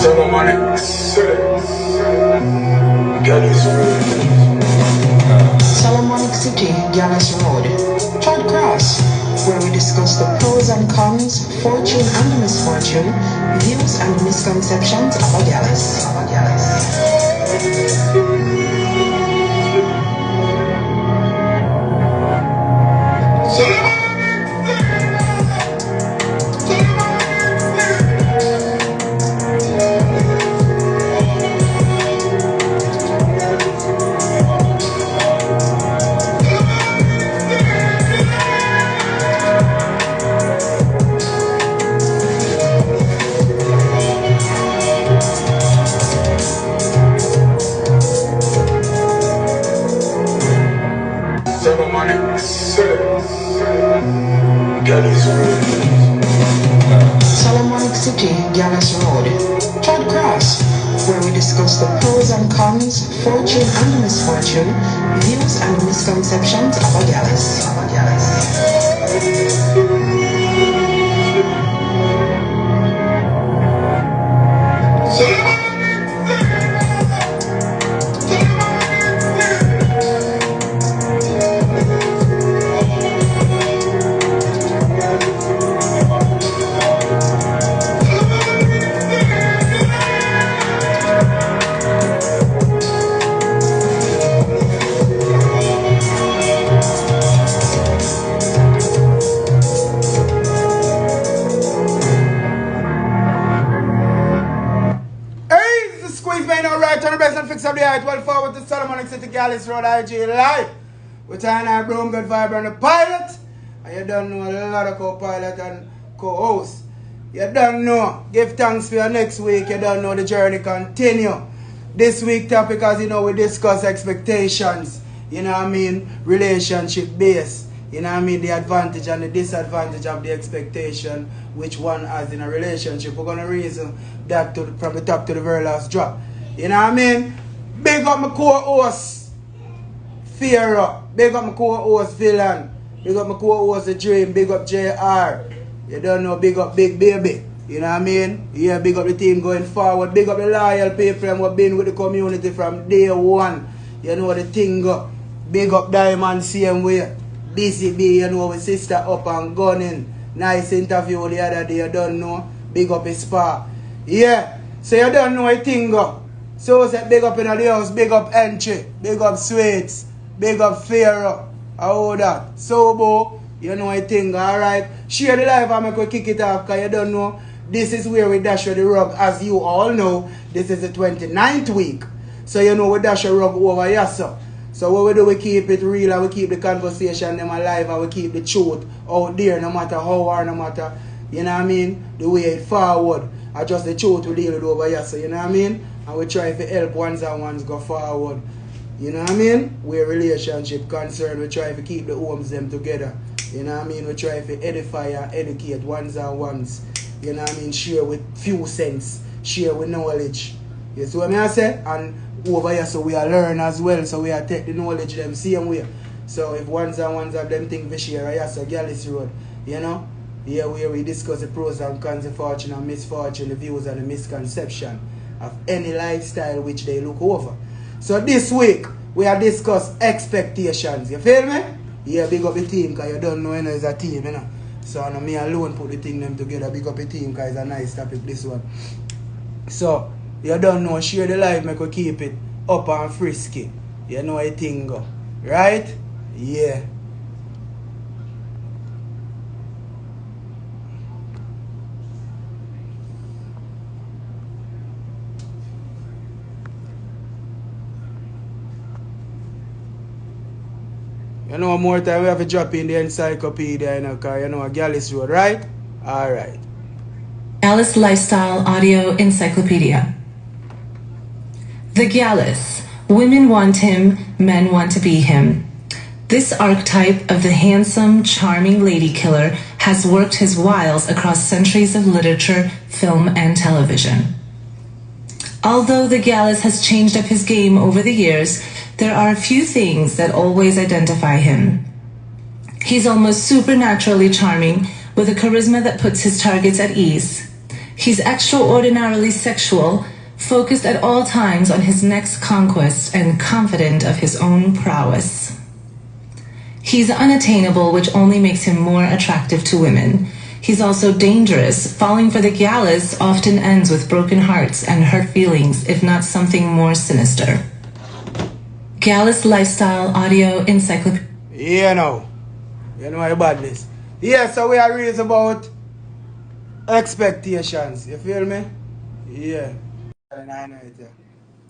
Solomonic City, GYALIS Road, Third Cross, where we discuss the pros and cons, fortune and misfortune, views and misconceptions of a GYALIS. Solomonic City, GYALIS Road, Third Cross, where we discuss the pros and cons, fortune and misfortune, views and misconceptions of a GYALIS. Of the height, well forward to Solomonic City, GYALIS Road IG Live. We're tying our broom, good vibe on the pilot. And you don't know a lot of co-pilot and co-host. You don't know. Give thanks for your next week. You don't know the journey continue. This week topic, as you know, we discuss expectations. You know what I mean? Relationship base. You know what I mean? The advantage and the disadvantage of the expectation, which one has in a relationship. We're going to reason that from the top to the very last drop. You know what I mean? Big up my co-host, Fear Up. Big up my co-host, Villain. Big up my co-host, The Dream. Big up JR. You don't know, big up Big Baby. You know what I mean? Yeah, big up the team going forward. Big up the loyal people who have been with the community from day one. You know the thing go. Big up Diamond, same way. BCB, you know, with sister up and gunning. Nice interview the other day, you don't know. Big up his spa. Yeah, so you don't know a thing go. So say big up in the house, big up Entry, big up Sweets, big up Fear, all that. So you know I think, alright. Share the live and make we kick it off, because you don't know. This is where we dash the rug, as you all know. This is the 29th week. So you know we dash the rug over here, so. So what we do, we keep it real and we keep the conversation them alive and we keep the truth out there, no matter how or no matter, you know what I mean, the way it forward. I just the truth we deal with over here, so you know what I mean? And we try to help ones and ones go forward. You know what I mean? Where relationship concerned, we try to keep the homes them together. You know what I mean? We try to edify and educate ones and ones. You know what I mean? Share with few cents. Share with knowledge. You see what I say? And over here, so we are learn as well. So we are take the knowledge them same way. So if ones and ones of them think we share, I so GYALIS Road. You know? Here where we discuss the pros and cons of fortune and misfortune, the views and the misconception of any lifestyle which they look over. So this week, we have discussed expectations. You feel me? Yeah, big up the team, because you don't know, it's a team, you know. So I know me alone put the thing them together. Big up the team, because it's a nice topic, this one. So, you don't know, share the live, make we keep it up and frisky. You know how thing go. Right? Yeah. You know, one more time we have to drop in the encyclopedia, you know, because you know, GYALIS Road, right? Alright. GYALIS Lifestyle Audio Encyclopedia. The GYALIS. Women want him, men want to be him. This archetype of the handsome, charming lady killer has worked his wiles across centuries of literature, film, and television. Although the GYALIS has changed up his game over the years, there are a few things that always identify him. He's almost supernaturally charming, with a charisma that puts his targets at ease. He's extraordinarily sexual, focused at all times on his next conquest and confident of his own prowess. He's unattainable, which only makes him more attractive to women. He's also dangerous. Falling for the GYALIS often ends with broken hearts and hurt feelings, if not something more sinister. GYALIS Lifestyle Audio Encyclopedia. You know my badness. Yeah, so we are reading about expectations. You feel me? Yeah. And I know it.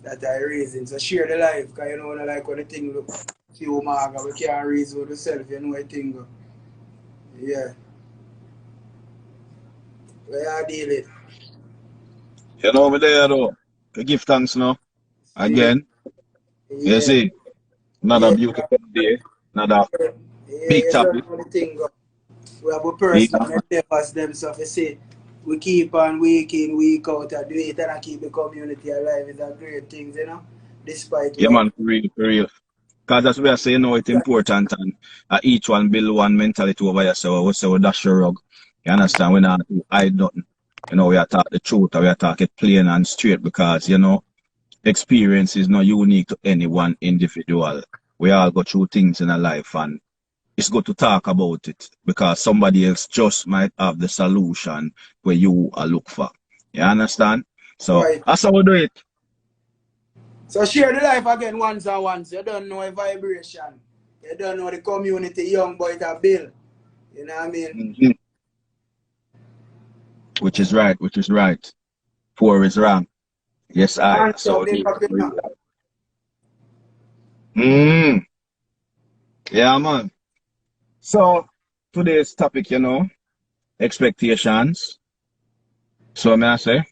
That I reason. So share the life, because you know when I like when the thing look few mark, we can't reason with yourself, you know the thing go. Yeah. Where you deal it? You know me there though. We give thanks now. Again. Yeah. You see, another beautiful day, another big topic. The thing go. We have a personal endeavors themselves. You see, we keep on week in, week out and do it and keep the community alive. It's a great thing, you know. Despite yeah, man, for real. Because as we are saying now, it's important and each one build one mentality over yourself. We say we dash your rug. You understand? We not hide nothing. You know, we are talking the truth, we are talking plain and straight because, you know, experience is not unique to any one individual. We all go through things in our life and it's good to talk about it because somebody else just might have the solution where you are look for. You understand? So that's how we do it. So share the life again once and once. You don't know a vibration. You don't know the community young boy to build. You know what I mean? Which is right. 4 is wrong. Yes, I. So yeah, man. So today's topic, you know, expectations. So may I say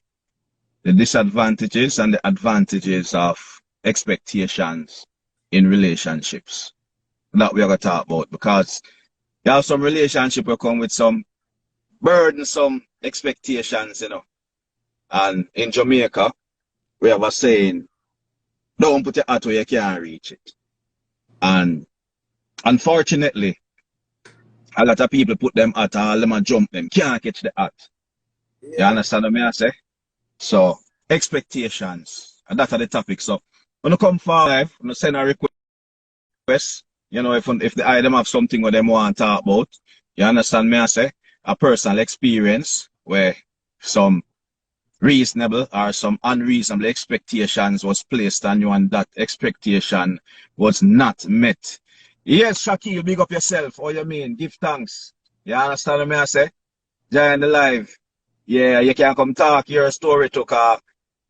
the disadvantages and the advantages of expectations in relationships. That we are gonna talk about because you have some relationship will come with some burdensome expectations, you know. And in Jamaica, we have a saying, don't put it out where you can't reach it. And unfortunately, a lot of people put them at all, them and jump them, can't catch the hat. Yeah. You understand what I say? So, expectations, and that's the topic. So, when you come forward, when you send a request, you know, if the item have something what them want to talk about, you understand me I say? A personal experience where some reasonable or some unreasonable expectations was placed on you and that expectation was not met. Yes, Shakil, big up yourself. All you mean, give thanks. You understand what I say? Join the live. Yeah, you can come talk your story to car.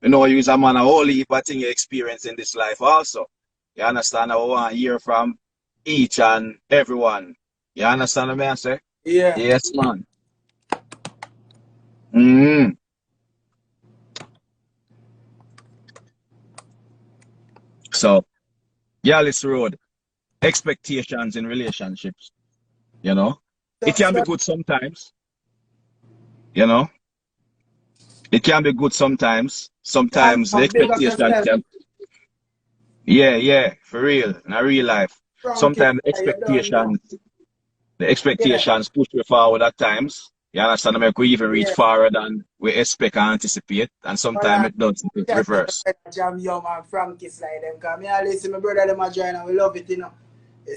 You know, you is a man of whole heap of thing you experience in this life also. You understand? I want to hear from each and everyone. You understand what I say? Yeah. Yes, man. So, GYALIS Road, expectations in relationships. You know, it can be good sometimes. You know, it can be good sometimes. Sometimes the expectations can. Yeah, for real, in a real life. Sometimes the expectations push you forward at times. You understand? We could even reach farther than we expect and anticipate, and sometimes it does reverse. My brother them a join and we love it, you know.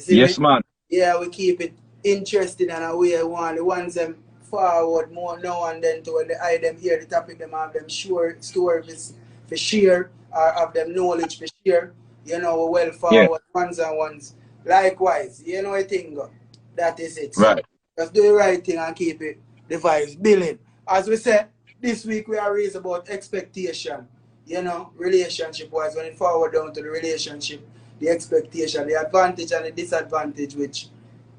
Yes, man. Yeah, we keep it interesting and a way one. The ones them forward more now and then to when the eye them hear the topic, them have them sure stories for share or have them knowledge for share. You know, well forward ones and ones. Likewise, you know a thing. That is it. So right. Just do the right thing and keep it the vibes building. As we said, this week we are raised about expectation. You know, relationship wise, when it forward down to the relationship, the expectation, the advantage and the disadvantage, which,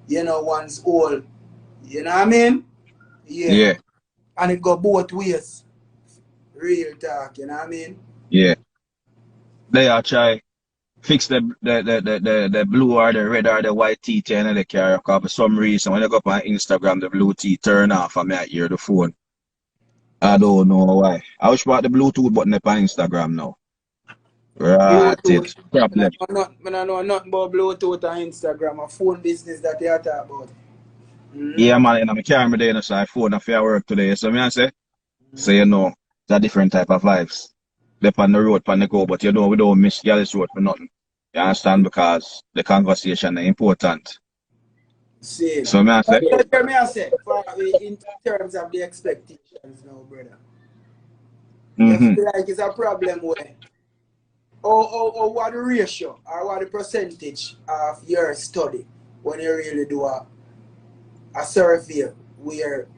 you know, one's all. You know what I mean? Yeah. And it go both ways. Real talk, you know what I mean? Yeah. They are try fix the blue or the red or the white teeth in the car because for some reason when I go up on Instagram the blue teeth turn off and I hear the phone. I don't know why. I wish about the Bluetooth button up on Instagram now. Right, it's problem. I don't know nothing about Bluetooth on Instagram, a phone business that they are talking about. Yeah, man, and I'm carrying me there, so I phone off your work today. So, I say, So you know, it's a different type of vibes. They're on the road, on the go, but you know, we don't miss GYALIS Road for nothing. You understand? Because the conversation is important. Same. So, may I say? Let me say, in terms of the expectations now, brother. You feel like it's a problem where, or what the ratio, or what the percentage of your study when you really do a survey where,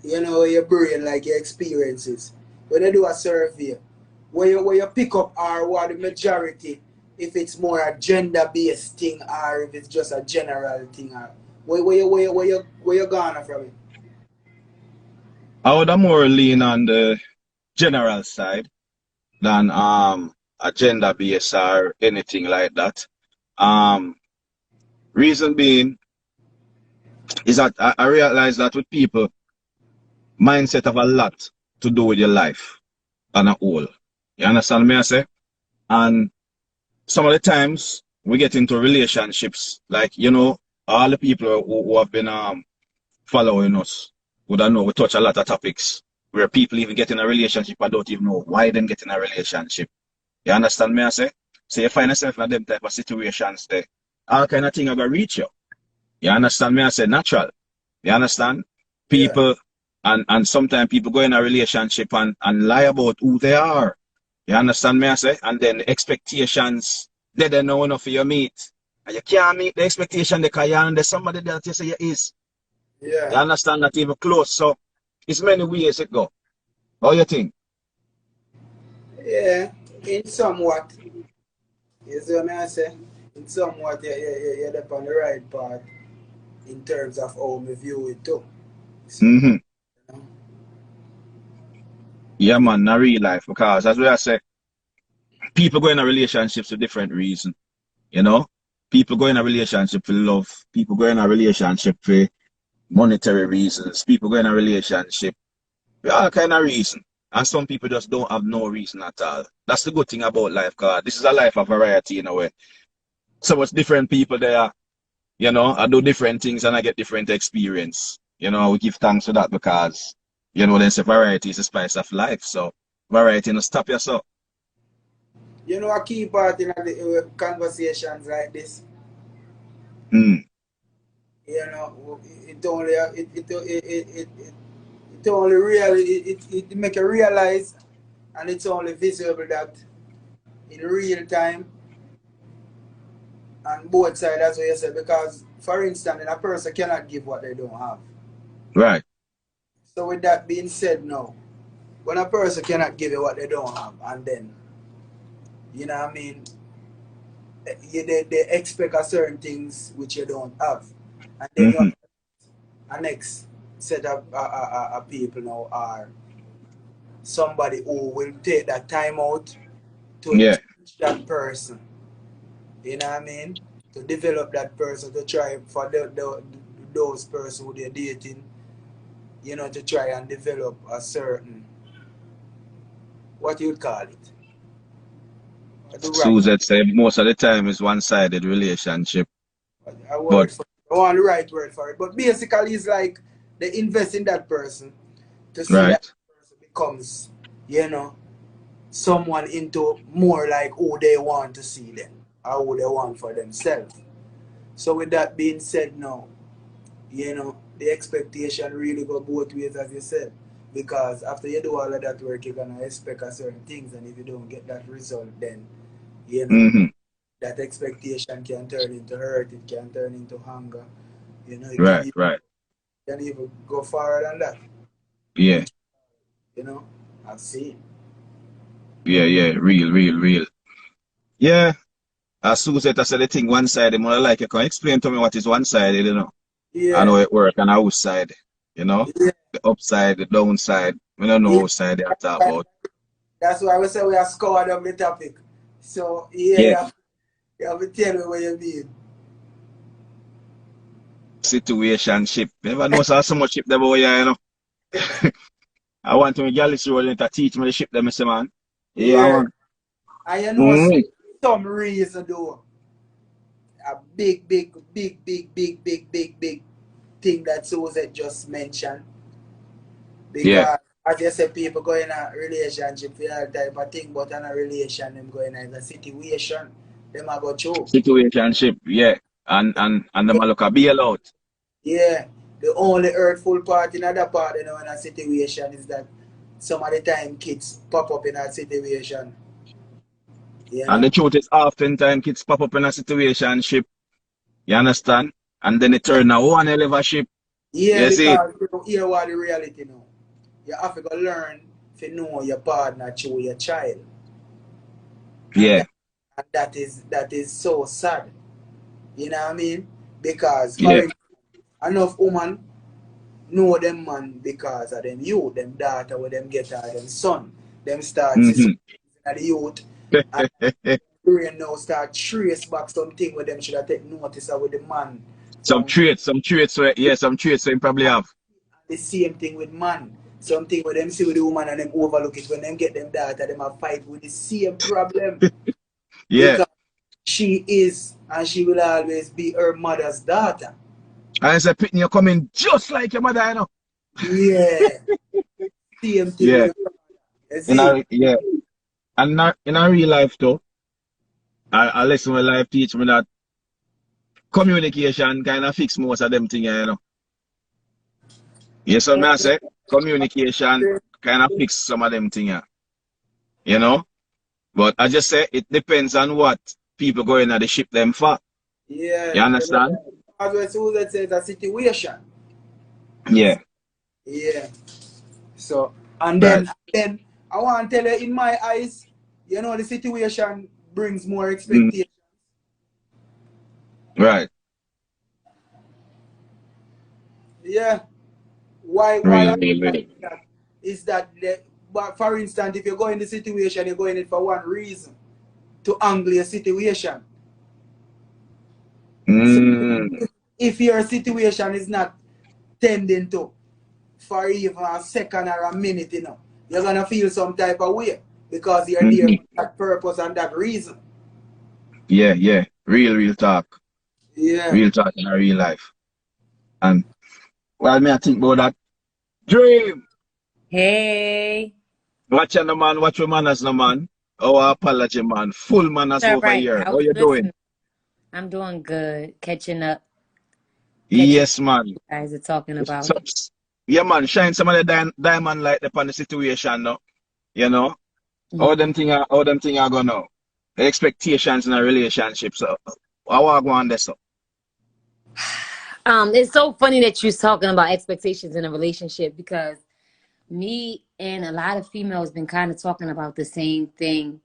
you know, your brain, like your experiences. When you do a survey, where you pick up or what the majority, if it's more a gender-based thing or if it's just a general thing, or where you gone from it? I would more lean on the general side than agenda based or anything like that. Reason being is that I realize that with people, mindset have a lot to do with your life on a whole. You understand me I say? And some of the times we get into relationships, like, you know, all the people who have been following us would know we touch a lot of topics where people even get in a relationship and don't even know why them get in a relationship. You understand me I say? So you find yourself in them type of situations there. All kind of thing are gonna reach you. You understand me I say? Natural. You understand? Yeah. People and sometimes people go in a relationship and lie about who they are. You understand me I say? And then the expectations they don't know enough for your meet. And you can't meet the expectation because you're under somebody that you say you is. Yeah. You understand that even close. So it's many ways it go. What you think? Yeah, in somewhat. You see what I say? In somewhat, you're on the right path in terms of how we view it too. So, Mm-hmm. you know, Yeah, man, not real life. Because as I say, people go in a relationships for different reasons. You know? People go in a relationship for love. People go in a relationship for monetary reasons. People go in a relationship for all kind of reason. And some people just don't have no reason at all. That's the good thing about life, because this is a life of variety in a way. So much different people there, you know, I do different things and I get different experience. You know, we give thanks for that because, you know, there's a variety is the spice of life. So variety no stop yourself. you know, a key part in the conversations like this, Mm. you know, it only really, it make you realize, and it's only visible that in real time and both sides, that's what you said, because, for instance, a person cannot give what they don't have. Right. So with that being said now, when a person cannot give you what they don't have, and then, you know what I mean, they expect a certain things which you don't have. And then you Mm-hmm. have a next set of people now are somebody who will take that time out to Yeah. teach that person. You know what I mean? To develop that person, to try for those person who they're dating, you know, to try and develop a certain, what you would call it, the right, Susan say most of the time is one-sided relationship. a But word for it, I want the right word for it. But basically, it's like they invest in that person to see that right. person becomes, you know, someone into more like who they want to see them or who they want for themselves. So with that being said now, you know, the expectation really go both ways as you said. Because after you do all of that work, you're gonna expect a certain things, and if you don't get that result, then you know Mm-hmm. that expectation can turn into hurt, it can turn into hunger, you know, Right, right. can even go farther than that, Yeah. which, you know, I've seen. Yeah, yeah. Real, real, real. Yeah. As Susan said the thing one-sided, more like you can explain to me what is one-sided, you know. I know Yeah, it work on the outside, you know, yeah, the upside, the downside. We don't know yeah. what side they are talking about. That's why we say we are scored on the topic. So yeah, Yeah, you have to tell me what you mean. situation ship. Never know so much ship them over here, you know. I want to GYALIS Road to teach me the ship them, say, man. Yeah, Yeah, man. and you know Mm. some reason though, a big thing that Susan just mentioned, Yeah. because as you say, people go in a relationship for all type of thing, but in a relation, them going in a situation, them a go through. Situationship, yeah. And them a look a bail out. Yeah, the only hurtful part in other part, in a situation is that some of the time kids pop up in that situation. You And know? the truth is oftentimes kids pop up in a situationship, you understand? And then it turn a one hell of a ship. Yeah, You see? because you don't hear what the reality now. You have to go learn to know your partner through your child. And Yeah, that is so sad. You know what I mean? Because for yeah. instance, enough woman know them man because of them youth, them daughter where them get her, them son. Them start to Mm-hmm. the youth and brain now start trace back something where them should have take notice of with the man from some traits where yeah, some traits where you probably have. the same thing with man. Something where them see with the woman and them overlook it when them get them daughter, them a fight with the same problem. Yeah. Because she is and she will always be her mother's daughter. And it's a pitney you're coming just like your mother, you know. Yeah. Same thing Yeah. with her. You see? Yeah. And in a real life though, I listen when life teach me that communication kind of fix most of them things, you know. Yes, so I say communication kind of fix some of them things, you know. But I just say it depends on what people going at the ship them for. Yeah. You understand? As well, so let's say the situation. Yeah. Yeah. So and Right. then I want to tell you in my eyes, you know, the situation brings more Mm, expectations. right. Yeah. Why I Really. think that is that but for instance, if you go in the situation, you're going in for one reason to angle your situation. So Mm, if your situation is not tending to for even a second or a minute, you know, you're gonna feel some type of way because you're there mhm. for that purpose and that reason. Yeah, yeah. Real talk. Yeah. Real talk in a real life. And well, me I think about that. Dream. Hey, Watch on the man, watch your manners, no man. Our apology, man. Full manners all over right. here. I How was you doing? listening. I'm doing good. Catching Yes, man. you guys are talking So, about. yeah, man. Shine some of the diamond light upon the situation, no? You know? Mhm. How them thing are gonna the expectations in a relationship. So how I go on this up? It's so funny that you're talking about expectations in a relationship because me and a lot of females been kind of talking about the same thing.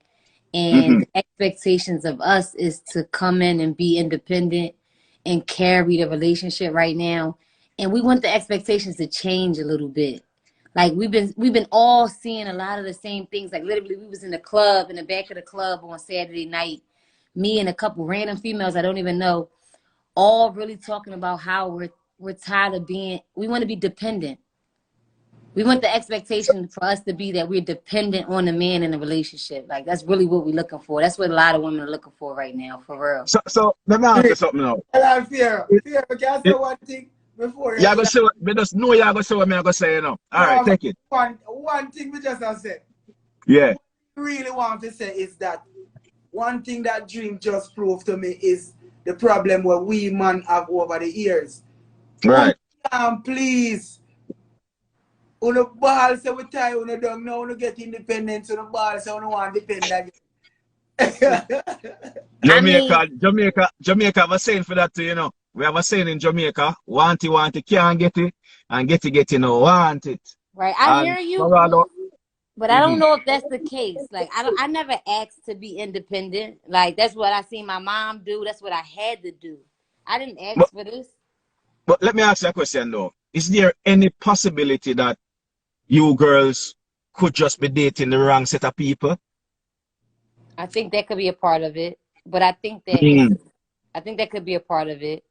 And Mm-hmm. the expectations of us is to come in and be independent and carry the relationship right now. And we want the expectations to change a little bit. Like we've been all seeing a lot of the same things. Like literally we was in the club, in the back of the club on Saturday night, me and a couple random females I don't even know, all really talking about how we're tired of being, we want to be dependent. We want the expectation for us to be that we're dependent on the man in a relationship. Like that's really what we're looking for. That's what a lot of women are looking for right now, for real. So let me ask you something now. Hello, Fear. It, Fear, can I say it, one thing before you you gonna say what me just know you gonna say what me I gonna say, you know. All right, no, take it. one thing we just have said. Yeah. What I really want to say is that one thing that Dream just proved to me is the problem where we man have over the years. Right. Please, uno ball say we tie uno down now, uno get independence, uno ball say uno want depend again. I mean, Jamaica have a saying for that too, you know. We have a saying in Jamaica, want it, can't get it, and get it, no, want it. right. I And hear you, Morado, but I don't know if that's the case. Like I never asked to be independent. Like that's what I seen my mom do. That's what I had to do. I didn't but, ask for this. but let me ask you a question though. Is there any possibility that you girls could just be dating the wrong set of people? I think that could be a part of it. But I think that it's Mm. I think that could be a part of it.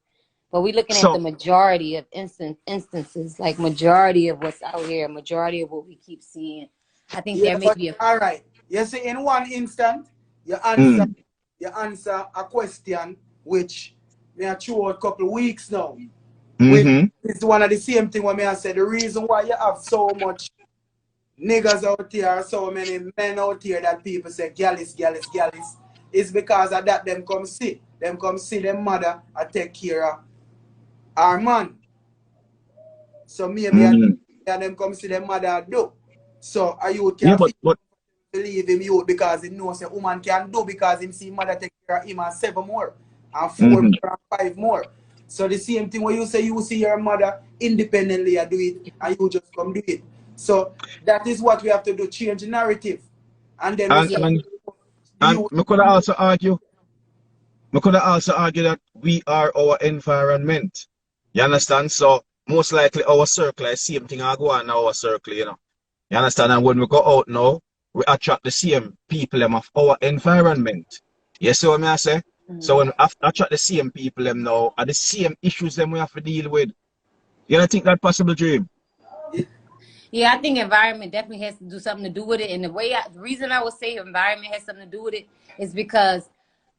But we're looking at the So, majority of instances, like majority of what's out here, majority of what we keep seeing. I think Yeah, there may but be a all right. You see, in one instant, you mm, answer a question which me a through a couple of weeks now. Which mm-hmm, is one of the same thing what me I said. The reason why you have so much niggas out here, so many men out here that people say gyalis, gyalis, gyalis, is because of that them come see. Them come see them mother and take care of our man. So maybe and them come see them mother do. So a youth can but believe him youth because he knows a woman can do because him see mother take care of him and 7 more and 4 more and 5 more. So the same thing when you say you see your mother independently and do it and you just come do it. So that is what we have to do, change the narrative. And then we could also argue that we are our environment. You understand? So most likely our circle, the same thing I go on in our circle, you know. You understand? And when we go out now, we attract the same people of our environment. You see what I say? So when we attract the same people them now, are the same issues them we have to deal with. You don't think that possible, Dream? Yeah, I think environment definitely has to do something to do with it. And the reason I would say environment has something to do with it is because,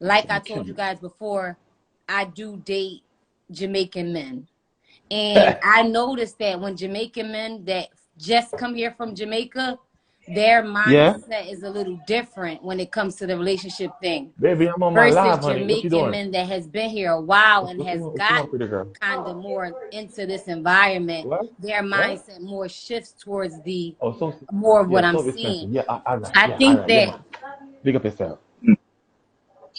like I told you guys before, I do date Jamaican men. And I noticed that when Jamaican men that just come here from Jamaica, their mindset is a little different when it comes to the relationship thing. Baby, I'm on my Versus live, honey. What you Jamaican doing? men that has been here a while and has What's got up, pretty girl? kind of more into this environment. What? Their mindset more shifts towards the Oh, more of what yeah, I'm so seeing. yeah, I think that big up yourself.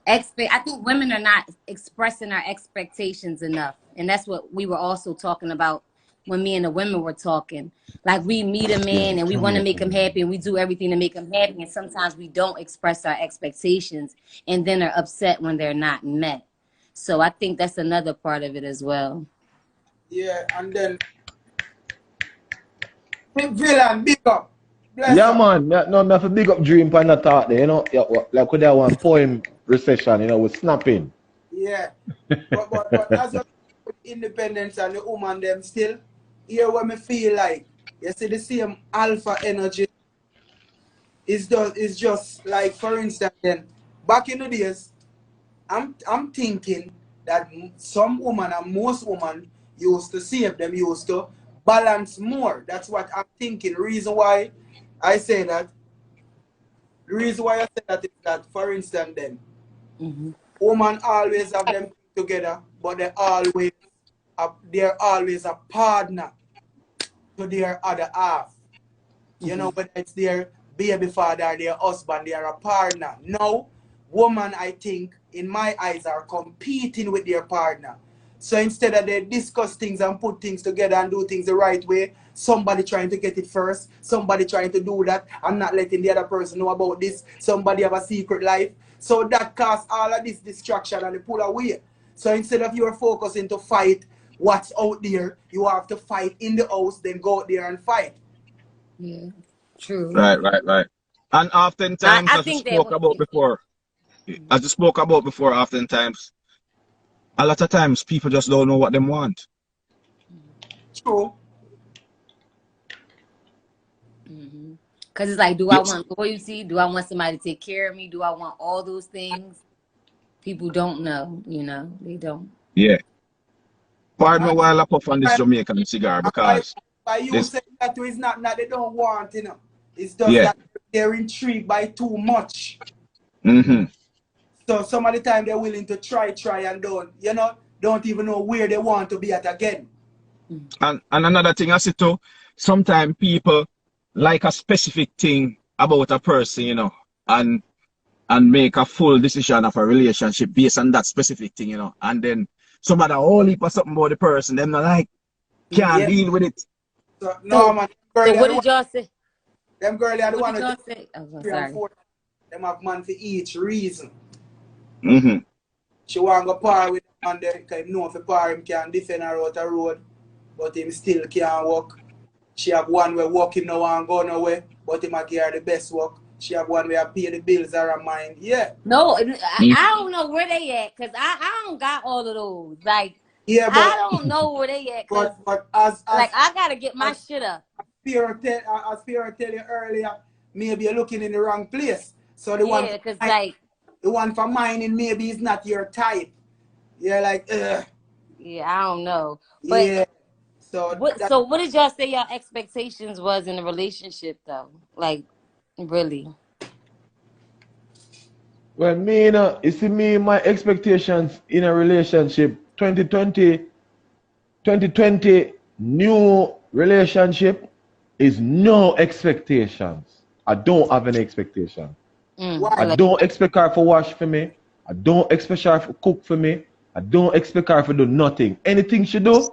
I think women are not expressing our expectations enough. And that's what we were also talking about when me and the women were talking. Like, we meet a man and we want to make him happy and we do everything to make him happy. And sometimes we don't express our expectations and then are upset when they're not met. So I think that's another part of it as well. Yeah, and then Villain, big up. Bless Yeah, up. man. No, I have a big up Dream pan the thought there, you know. Yeah, like with that one poem recession, you know, with snapping. Yeah. but as a independence and the woman them still, here what me feel like, you see the same alpha energy is just like, for instance, then back in the days, I'm thinking that some woman and most women used to save them, used to balance more. That's what I'm thinking. Reason why I say that, the reason why I say that is that, for instance, then women always have them together, but they're always a partner to their other half. You know, whether it's their baby father, their husband, they are a partner. No, woman, I think, in my eyes, are competing with their partner. So instead of they discuss things and put things together and do things the right way, somebody trying to get it first, somebody trying to do that and not letting the other person know about this, somebody have a secret life. So that causes all of this distraction and they pull away. So instead of you focusing to fight what's out there, you have to fight in the house, then go out there and fight. Yeah, true. Right. And oftentimes, as you spoke about before, oftentimes, a lot of times people just don't know what they want. True. Because it's like, do I want loyalty? Do I want somebody to take care of me? Do I want all those things? People don't know, you know, they don't. Yeah. Pardon me while I puff on this Jamaican cigar because by you saying that it's not that they don't want, you know. It's just that they're intrigued by too much. So some of the time they're willing to try and don't even know where they want to be at again. And another thing I see too, sometimes people like a specific thing about a person, you know, and make a full decision of a relationship based on that specific thing, you know, and then somebody only put something about the person, them not like can't deal with it. So no man, so what did y'all say? Them girls are the one that say? Oh, sorry. Them have man for each reason. She want to go par with the man there, because he know if he par him can defend her out the road, but him still can't walk. She have one where walking no and go nowhere, but him give her the best work. She have one where pay the bills are her mind. Yeah. No, I don't know where they at, because I don't got all of those. Like, yeah, but, I don't know where they at. But as like, I got to get my shit up. As Pierre tell you earlier, maybe you're looking in the wrong place. So the one, because like, the one for mining maybe is not your type. You're like, yeah, I don't know. But yeah. So What did y'all say y'all expectations was in a relationship though? Like, really? Well, me, you see me, my expectations in a relationship, 2020 new relationship is no expectations. I don't have any expectation. I don't expect her to wash for me. I don't expect her to cook for me. I don't expect her to do nothing. Anything she do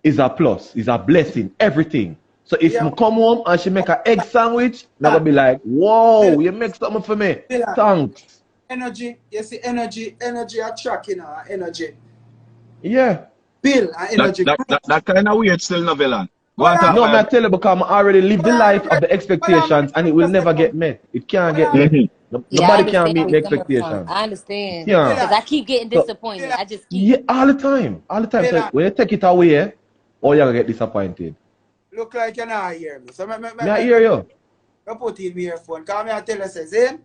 is a plus, is a blessing, everything. So if I come home and she make an egg sandwich, I'm gonna be like, whoa, you make something for me. Thanks. Energy, you see energy attract, energy. Yeah. Bill and energy. That kind of weird still, no, Villan. No, I tell you because I already live the life of the expectations and it will never get met. It can't get met. Nobody can meet the expectations. I understand. Yeah. Because I keep getting disappointed. I just keep. Yeah, all the time. All the time. So when you take it away, oh, you're going to get disappointed. Look like you're not hearing me. So I hear you. I put in my earphone. Because I tell you, Zane,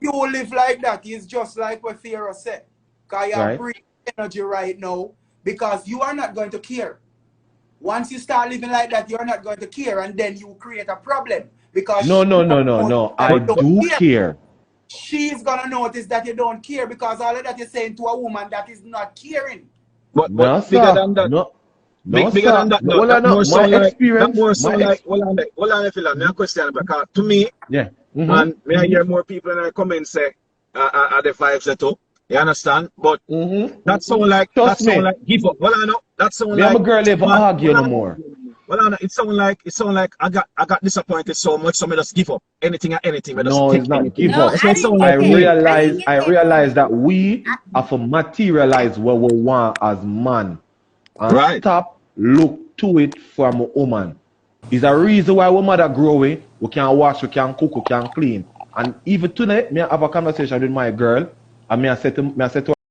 you live like that. It's just like what Theo said. Because you are breathing energy right now because you are not going to care. Once you start living like that, you're not going to care, and then you create a problem. Because no. I do care. She's gonna notice that you don't care because all of that you're saying to a woman that is not caring. But bigger than that. Bigger than that. No, that more so like, experience. That more so like, hold on, if you me a question because to me, and may I hear more people in the comments say, are the vibes that too. You understand? But that sound like give up. Well, I know that sound like I'm a girl ever argue no more. Well, I know it sound like I got disappointed so much, so I just give up anything. No, it's not give up. I realize that we have to materialize what we want as man, and stop look to it from a woman. It's a reason why we mother growing. We can wash, we can cook, we can clean. And even today, me have a conversation with my girl. And I said to